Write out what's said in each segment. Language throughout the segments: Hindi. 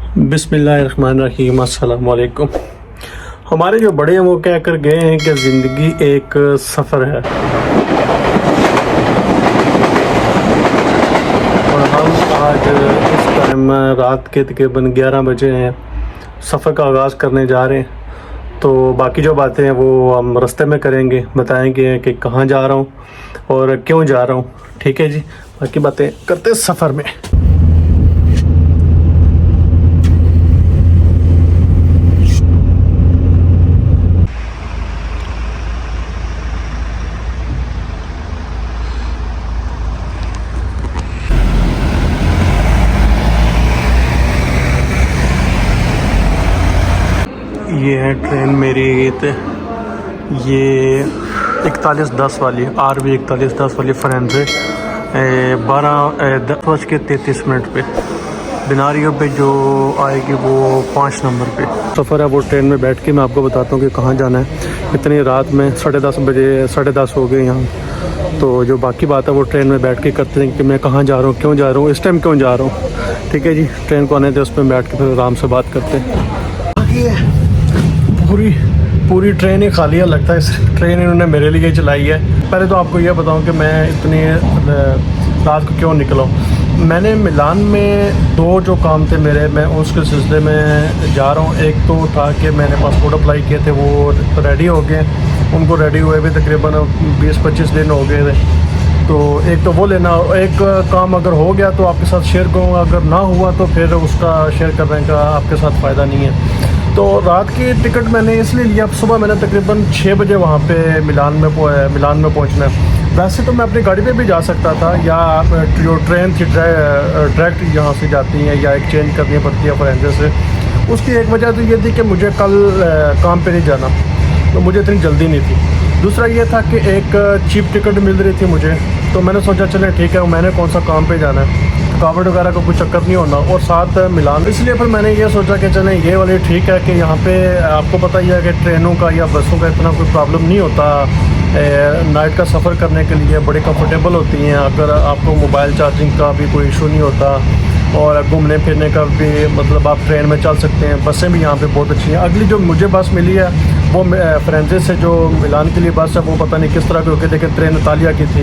बिस्मिल्लाहिर्रहमानिर्रहीम, अस्सलाम वालेकुम। हमारे जो बड़े हैं वो कह कर गए हैं कि ज़िंदगी एक सफ़र है और हम आज इस टाइम रात के तकरीबन 11 बजे हैं, सफ़र का आगाज़ करने जा रहे हैं। तो बाकी जो बातें हैं वो हम रास्ते में करेंगे, बताएंगे कि कहाँ जा रहा हूँ और क्यों जा रहा हूँ। ठीक है जी, बाकी बातें करते हैं सफ़र में। ये है ट्रेन मेरी, ये 4110 वाली RV 4110 वाली फ्रेंड्स 10:33 पे बिनारियों पे जो आएगी वो 5 नंबर पे सफ़र है। वो ट्रेन में बैठ के मैं आपको बताता हूँ कि कहाँ जाना है। इतनी रात में 10:30 बजे 10:30 हो गए यहाँ। तो जो बाकी बात है वो ट्रेन में बैठ के करते हैं कि मैं कहाँ जा रहा हूँ, क्यों जा रहा हूँ, इस टाइम क्यों जा रहा हूँ। ठीक है जी, ट्रेन को आने थे, उस पर बैठ के फिर आराम से बात करते हैं। पूरी ट्रेन ही खाली है लगता है। इस ट्रेन इन्होंने मेरे लिए चलाई है। पहले तो आपको यह बताऊं कि मैं इतनी रात को क्यों निकला हूँ। मैंने मिलान में 2 जो काम थे मेरे, मैं उसके सिलसिले में जा रहा हूँ। एक तो था कि मैंने पासपोर्ट अप्लाई किए थे, वो रेडी हो गए, उनको रेडी हुए भी तकरीबन 20-25 दिन हो गए थे। तो एक तो वो लेना, एक काम अगर हो गया तो आपके साथ शेयर करूँगा, अगर ना हुआ तो फिर उसका शेयर करने का आपके साथ फ़ायदा नहीं है। तो रात की टिकट मैंने इसलिए लिया, सुबह मैंने तकरीबन 6 बजे वहाँ पे मिलान में पहुँचना है। वैसे तो मैं अपनी गाड़ी पे भी जा सकता था, या जो ट्रेन थी डायरेक्ट यहाँ से जाती हैं या एक्सचेंज करनी पड़ती है फ्रेंड्स से। उसकी एक वजह तो ये थी कि मुझे कल काम पे नहीं जाना, तो मुझे इतनी जल्दी नहीं थी। दूसरा ये था कि एक चीप टिकट मिल रही थी मुझे, तो मैंने सोचा चलें ठीक है, मैंने कौन सा काम पे जाना है, थकावट वगैरह का कोई चक्कर नहीं होना, और साथ मिलान। इसलिए फिर मैंने ये सोचा कि चलें ये वाली ठीक है कि यहाँ पे आपको पता ही है कि ट्रेनों का या बसों का इतना कोई प्रॉब्लम नहीं होता। नाइट का सफ़र करने के लिए बड़ी कंफर्टेबल होती हैं। अगर आपको मोबाइल चार्जिंग का भी कोई इशू नहीं होता, और घूमने फिरने का भी मतलब आप ट्रेन में चल सकते हैं। बसें भी यहाँ पे बहुत अच्छी हैं। अगली जो मुझे बस मिली है वो फ्रेंड्स से जो मिलान के लिए बस है, वो पता नहीं किस तरह की होगी, लेकिन ट्रेन इतालिया की थी,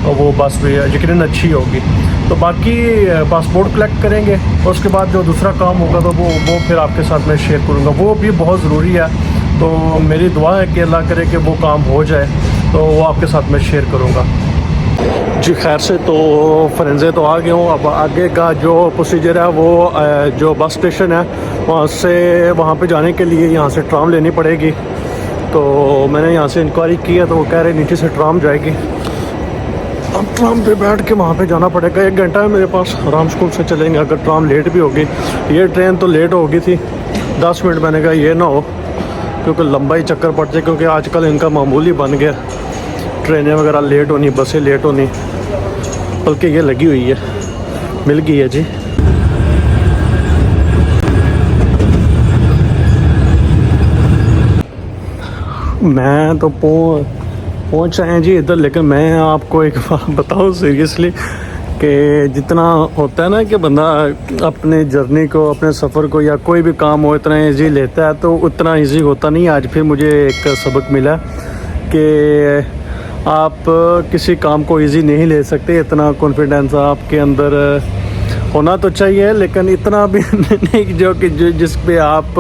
और वो बस भी यकीनन अच्छी होगी। तो बाकी पासपोर्ट कलेक्ट करेंगे, और उसके बाद जो दूसरा काम होगा तो वो फिर आपके साथ मैं शेयर करूँगा। वो भी बहुत ज़रूरी है, तो मेरी दुआ है कि अल्लाह करे कि वो काम हो जाए, तो वो आपके साथ मैं शेयर करूँगा जी। खैर से तो फ्रेंड्स तो आ गया हूँ। अब आगे का जो प्रोसीजर है वो जो बस स्टेशन है वहाँ से वहाँ पे जाने के लिए यहाँ से ट्राम लेनी पड़ेगी। तो मैंने यहाँ से इंक्वायरी की है, तो वो कह रहे नीचे से ट्राम जाएगी। अब ट्राम पे बैठ के वहाँ पे जाना पड़ेगा। 1 घंटा है मेरे पास, आराम से चलेंगे। अगर ट्राम लेट भी होगी, ये ट्रेन तो लेट हो गई थी 10 मिनट, मैंने कहा ये ना हो क्योंकि लंबा ही चक्कर पड़ जाए, क्योंकि आजकल इनका मामूली बन गया ट्रेनें वगैरह लेट होनी, बसें लेट होनी। बल्कि ये लगी हुई है, मिल गई है जी। मैं तो पहुँच रहे हैं जी इधर, लेकिन मैं आपको एक बात बताऊँ सीरियसली कि जितना होता है ना कि बंदा अपने जर्नी को, अपने सफ़र को या कोई भी काम हो इतना इजी लेता है, तो उतना इजी होता नहीं। आज फिर मुझे एक सबक मिला कि आप किसी काम को इजी नहीं ले सकते। इतना कॉन्फिडेंस आपके अंदर होना तो चाहिए, लेकिन इतना भी नहीं जो कि जिस पे आप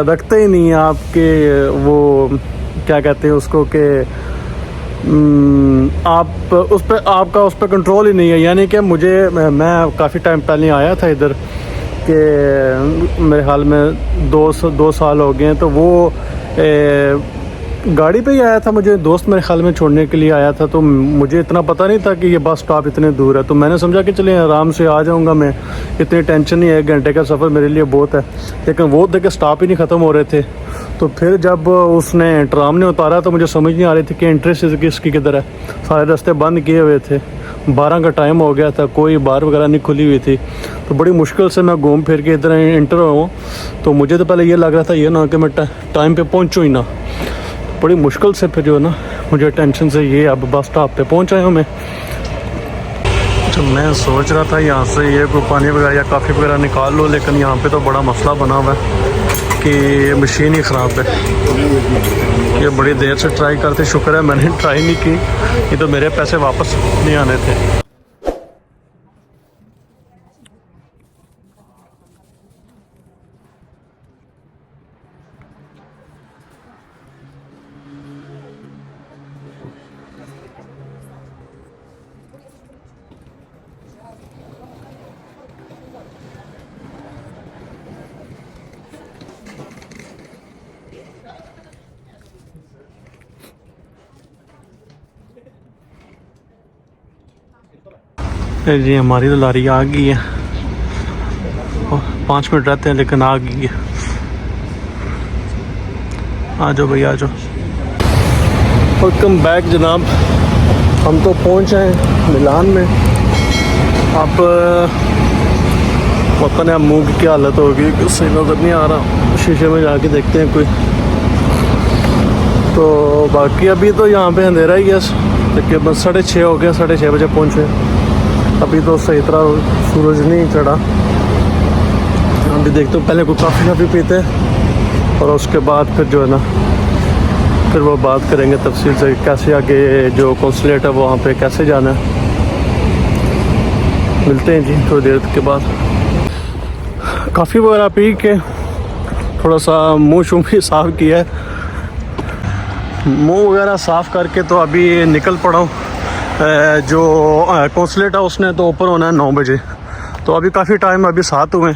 रखते ही नहीं, आपके वो क्या कहते हैं उसको कि आप उस पर आपका उस पर कंट्रोल ही नहीं है। यानी कि मैं काफ़ी टाइम पहले आया था इधर, कि मेरे हाल में 2 साल हो गए हैं। तो वो गाड़ी पे ही आया था, मुझे दोस्त मेरे ख्याल में छोड़ने के लिए आया था। तो मुझे इतना पता नहीं था कि ये बस स्टॉप इतने दूर है, तो मैंने समझा कि चलिए आराम से आ जाऊंगा मैं, इतनी टेंशन नहीं है। 1 घंटे का सफ़र मेरे लिए बहुत है। लेकिन वो देखे स्टॉप ही नहीं ख़त्म हो रहे थे। तो फिर जब उसने ट्राम ने उतारा तो मुझे समझ नहीं आ रही थी कि एंट्री इसकी किधर है। सारे रास्ते बंद किए हुए थे, 12 का टाइम हो गया था, कोई बार वगैरह नहीं खुली हुई थी। तो बड़ी मुश्किल से मैं घूम फिर के इधर एंटर हुआ। तो मुझे तो पहले ये लग रहा था ये ना कि मैं टाइम पे पहुँचूँ ही ना। बड़ी मुश्किल से फिर जो है ना, मुझे टेंशन से ये अब बस स्टॉप पे पहुँच आया हूँ मैं। मैं सोच रहा था यहाँ से ये कोई पानी वगैरह या कॉफ़ी वगैरह निकाल लो, लेकिन यहाँ पे तो बड़ा मसला बना हुआ है कि मशीन ही ख़राब है। ये बड़ी देर से ट्राई करते, शुक्र है मैंने ट्राई नहीं की, ये तो मेरे पैसे वापस नहीं आने थे। जी हमारी तो लारी आ गई है, 5 मिनट रहते हैं लेकिन आ गई है। आ जाओ भाई आ जाओ। वेलकम बैक जनाब, हम तो पहुंचे हैं मिलान में। अब पता नहीं अब मुँह की क्या हालत होगी, सही नज़र नहीं आ रहा, शीशे में जाके देखते हैं कोई। तो बाकी अभी तो यहाँ पे अंधेरा ही है, देखिए बस 6:30 हो गया, 6:30 बजे पहुँचे। अभी तो सही तरह सूरज नहीं चढ़ा। अभी देखते हो, पहले कोई काफ़ी पीते हैं और उसके बाद फिर जो है ना, फिर वो बात करेंगे तफसील से कैसे आगे जो कॉन्सुलेट है वहाँ पे कैसे जाना है। मिलते हैं जी थोड़ी देर के बाद। काफ़ी वगैरह पी के थोड़ा सा मुँह शूँ भी साफ़ किया है, मुँह वगैरह साफ़ करके तो अभी निकल पड़ा हूँ। जो कॉन्सुलेट है उसने तो ओपन होना है 9 बजे, तो अभी काफ़ी टाइम अभी 7 हुए,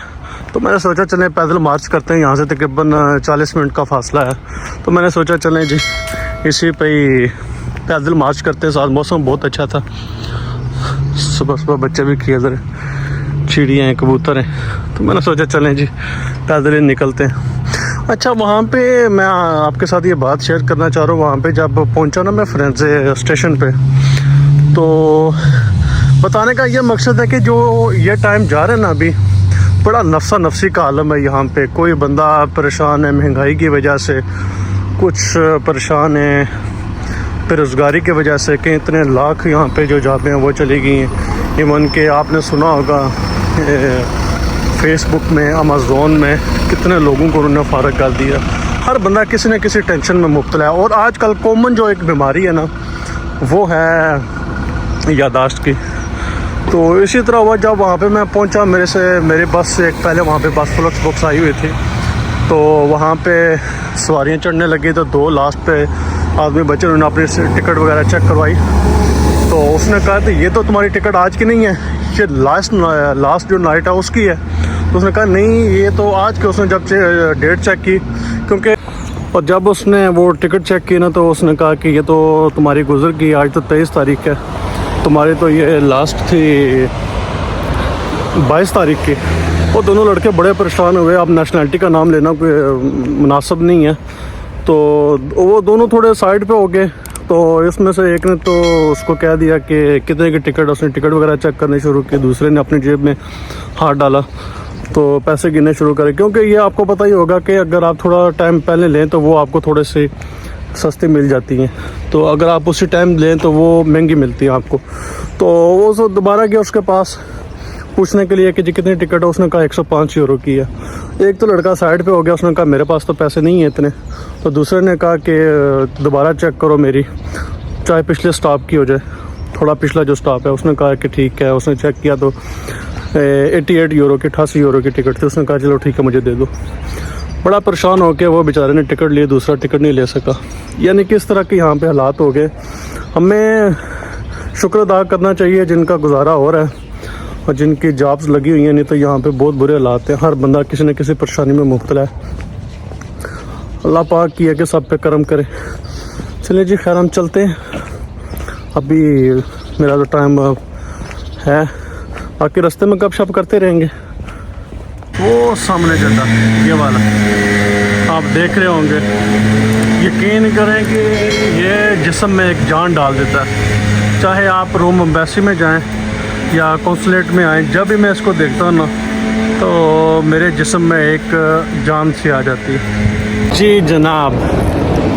तो मैंने सोचा चलें पैदल मार्च करते हैं। यहाँ से तकरीबन 40 मिनट का फासला है, तो मैंने सोचा चलें जी इसी पे ही पैदल मार्च करते हैं। साथ मौसम बहुत अच्छा था, सुबह सुबह बच्चे भी खेल रहे, चिड़ियाँ हैं, कबूतर हैं, तो मैंने सोचा चलें जी पैदल ही निकलते हैं। अच्छा, वहाँ पे मैं आपके साथ ये बात शेयर करना चाह रहा हूँ। वहाँ पे जब पहुँचा ना मैं फ्रेंड्स स्टेशन पे, तो बताने का ये मकसद है कि जो ये टाइम जा रहे हैं ना, अभी बड़ा नफसा नफसी का आलम है यहाँ पे। कोई बंदा परेशान है महंगाई की वजह से, कुछ परेशान है बेरोज़गारी की वजह से, कि इतने लाख यहाँ पे जो जॉबें हैं वो चली गई हैं। इवन के आपने सुना होगा फेसबुक में, अमेज़ोन में कितने लोगों को उन्होंने फारग कर दिया। हर बंदा किसी न किसी टेंशन में मुब्तला है। और आजकल कॉमन जो एक बीमारी है ना, वो है यादाश्त की। तो इसी तरह हुआ, जब वहाँ पे मैं पहुँचा, मेरे बस से एक पहले वहाँ पे बस फ्लक्स बुक्स आई हुई थी, तो वहाँ पे सवारियाँ चढ़ने लगी, तो 2 लास्ट पे आदमी बचे, उन्होंने अपनी टिकट वगैरह चेक करवाई। तो उसने कहा था ये तो तुम्हारी टिकट आज की नहीं है, ये लास्ट जो नाइट है उसकी है। तो उसने कहा नहीं ये तो आज की। उसने जब डेट चेक की, क्योंकि और जब उसने वो टिकट चेक की ना, तो उसने कहा कि ये तो तुम्हारी गुजर गई, आज तो 23 तारीख है, तुम्हारी तो ये लास्ट थी 22 तारीख की। वो दोनों लड़के बड़े परेशान हुए। अब नेशनैलिटी का नाम लेना कोई मुनासिब नहीं है, तो वो दोनों थोड़े साइड पे हो गए। तो इसमें से एक ने तो उसको कह दिया कि कितने की टिकट, उसने टिकट वगैरह चेक करने शुरू की। दूसरे ने अपनी जेब में हाथ डाला तो पैसे गिनने शुरू करे, क्योंकि ये आपको पता ही होगा कि अगर आप थोड़ा टाइम पहले लें तो वो आपको थोड़े से सस्ती मिल जाती हैं, तो अगर आप उसी टाइम लें तो वो महंगी मिलती है आपको। तो वो दोबारा गया उसके पास पूछने के लिए कि जी कितनी टिकट है। उसने कहा 105 यूरो की है। एक तो लड़का साइड पे हो गया, उसने कहा मेरे पास तो पैसे नहीं है इतने। तो दूसरे ने कहा कि दोबारा चेक करो मेरी, चाहे पिछले स्टॉप की हो जाए, थोड़ा पिछला जो स्टॉप है। उसने कहा कि ठीक है। उसने चेक किया तो 88 यूरो की, 88 यूरो की टिकट थी। उसने कहा चलो ठीक है मुझे दे दो। बड़ा परेशान हो के वो बेचारे ने टिकट लिए, दूसरा टिकट नहीं ले सका। यानी कि इस तरह के यहाँ पे हालात हो गए। हमें शुक्र अदा करना चाहिए जिनका गुजारा हो रहा है और जिनकी जॉब्स लगी हुई हैं, नहीं तो यहाँ पे बहुत बुरे हालात हैं। हर बंदा किसी न किसी परेशानी में मुब्तला है। अल्लाह पाक की है कि सब पे करम करे। चलिए जी खैर हम चलते हैं, अभी मेरा तो टाइम है, बाकी रास्ते में गपशप करते रहेंगे। वो सामने जगह ये वाला आप देख रहे होंगे, यकीन करें कि ये जिस्म में एक जान डाल देता है। चाहे आप रोम एम्बेसी में जाएं या कौंसलेट में आएँ, जब भी मैं इसको देखता हूँ ना तो मेरे जिस्म में एक जान सी आ जाती है। जी जनाब,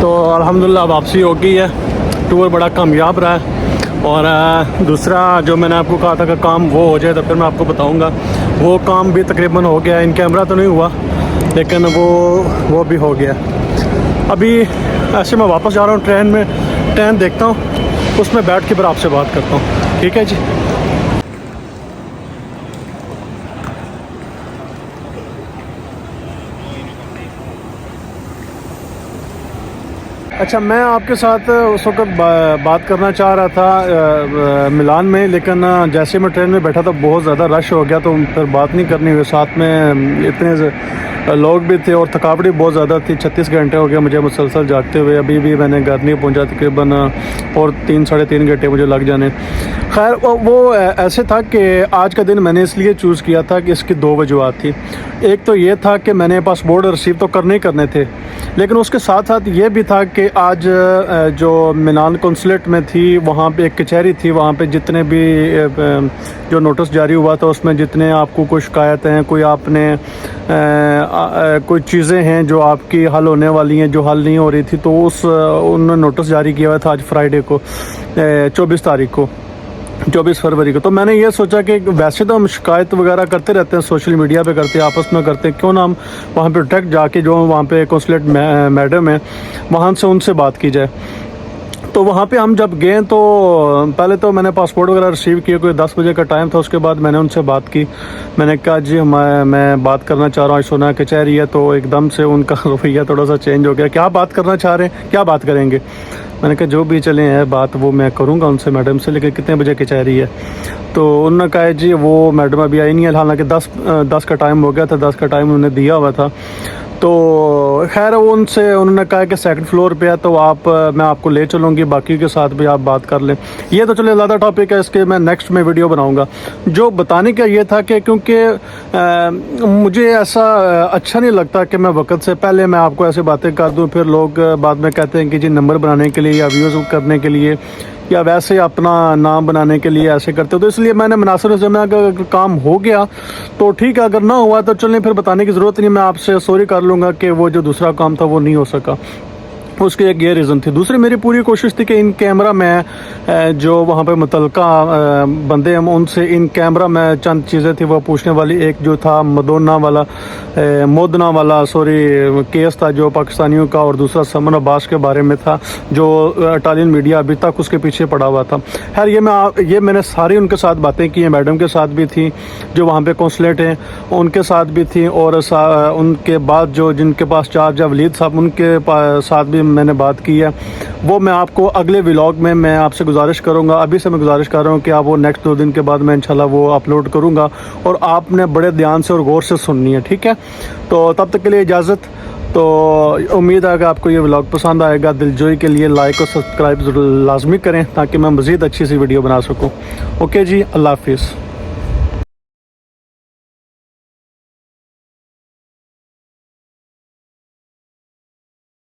तो अल्हम्दुलिल्लाह वापसी हो गई है। टूर बड़ा कामयाब रहा है। और दूसरा जो मैंने आपको कहा था कि काम वो हो जाए तो फिर मैं आपको बताऊंगा। वो काम भी तकरीबन हो गया, इन कैमरा तो नहीं हुआ लेकिन वो भी हो गया। अभी ऐसे मैं वापस जा रहा हूँ ट्रेन में, ट्रेन देखता हूँ, उसमें बैठ के फिर आपसे बात करता हूँ। ठीक है जी। अच्छा, मैं आपके साथ उस वक्त बात करना चाह रहा था मिलान में, लेकिन जैसे मैं ट्रेन में बैठा था बहुत ज़्यादा रश हो गया तो फिर बात नहीं करनी हुई। साथ में इतने लोग भी थे और थकावट भी बहुत ज़्यादा थी। 36 घंटे हो गए मुझे मुसलसल जागते हुए, अभी भी मैंने घर नहीं पहुंचा तकरीबन, और 3-3.5 घंटे मुझे लग जाने। खैर वो ऐसे था कि आज का दिन मैंने इसलिए चूज़ किया था कि इसकी 2 वजूहत थी। एक तो ये था कि मैंने पासपोर्ट रिसीव तो करने ही करने थे, लेकिन उसके साथ साथ ये भी था कि आज जो मिलान कौंसलेट में थी वहाँ पे एक कचहरी थी, वहाँ पे जितने भी जो नोटिस जारी हुआ था उसमें जितने आपको कोई शिकायतें हैं, कोई आपने कोई चीज़ें हैं जो आपकी हल होने वाली हैं जो हल नहीं हो रही थी, तो उन्होंने नोटिस जारी किया हुआ था आज फ्राइडे को 24 तारीख को, 24 फरवरी को। तो मैंने ये सोचा कि वैसे तो हम शिकायत वगैरह करते रहते हैं, सोशल मीडिया पे करते हैं, आपस में करते हैं, क्यों ना हम वहाँ पे डायरेक्ट जाके जो वहाँ पे कौंसलेट मैडम है वहाँ से उनसे बात की जाए। तो वहाँ पे हम जब गए तो पहले तो मैंने पासपोर्ट वगैरह रिसीव किया, कोई 10 बजे का टाइम था। उसके बाद मैंने उनसे बात की, मैंने कहा जी मैं बात करना चाह रहा हूँ, सुना कचहरी है। तो एकदम से उनका रवैया थोड़ा सा चेंज हो गया, क्या बात करना चाह रहे हैं, क्या बात करेंगे। मैंने कहा जो भी चले हैं बात वो मैं करूँगा उनसे मैडम से, लेकिन कितने बजे कचहरी है। तो उन्होंने कहा जी वो मैडम अभी आई नहीं है, हालांकि 10 का टाइम हो गया था, 10 का टाइम उन्होंने दिया हुआ था। तो खैर उन्होंने कहा कि 2nd फ्लोर पे है, तो मैं आपको ले चलूँगी, बाकी के साथ भी आप बात कर लें। ये तो चले ज़्यादा टॉपिक है, इसके मैं नेक्स्ट में वीडियो बनाऊँगा। जो बताने का ये था कि क्योंकि मुझे ऐसा अच्छा नहीं लगता कि मैं वक्त से पहले मैं आपको ऐसे बातें कर दूँ, फिर लोग बाद में कहते हैं कि जी नंबर बनाने के लिए या व्यूज़ करने के लिए या वैसे अपना नाम बनाने के लिए ऐसे करते हो। तो इसलिए मैंने मुनासिब समय अगर काम हो गया तो ठीक है, अगर ना हुआ तो चलें, फिर बताने की ज़रूरत नहीं, मैं आपसे सॉरी कर लूँगा कि वो जो दूसरा काम था वो नहीं हो सका। उसकी एक ये रीज़न थी। दूसरी मेरी पूरी कोशिश थी कि इन कैमरा में जो वहाँ पे मुतलका बंदे हैं उनसे इन कैमरा में चंद चीज़ें थी वो पूछने वाली। एक जो था मोदना वाला केस था जो पाकिस्तानियों का, और दूसरा समन अब्बास के बारे में था जो इटालियन मीडिया अभी तक उसके पीछे पड़ा हुआ था। खैर ये मैंने सारी उनके साथ बातें की हैं, मैडम के साथ भी थी जो वहाँ पे कौंसलेट हैं उनके साथ भी थी, और उनके बाद जो जिनके पास चार्ज है वलीद साहब उनके साथ भी मैंने बात की है। वो मैं आपको अगले व्लॉग में मैं आपसे गुजारिश करूंगा, अभी से मैं गुजारिश कर रहा हूं कि आप वो नेक्स्ट 2 दिन के बाद मैं इंशाल्लाह वो अपलोड करूंगा और आपने बड़े ध्यान से और गौर से सुननी है। ठीक है, तो तब तक के लिए इजाज़त। तो उम्मीद है कि आपको ये व्लॉग पसंद आएगा। दिलजोई के लिए लाइक और सब्सक्राइब लाजमी करें ताकि मैं मज़ीद अच्छी सी वीडियो बना सकूँ। ओके जी, अल्लाह हाफिज़।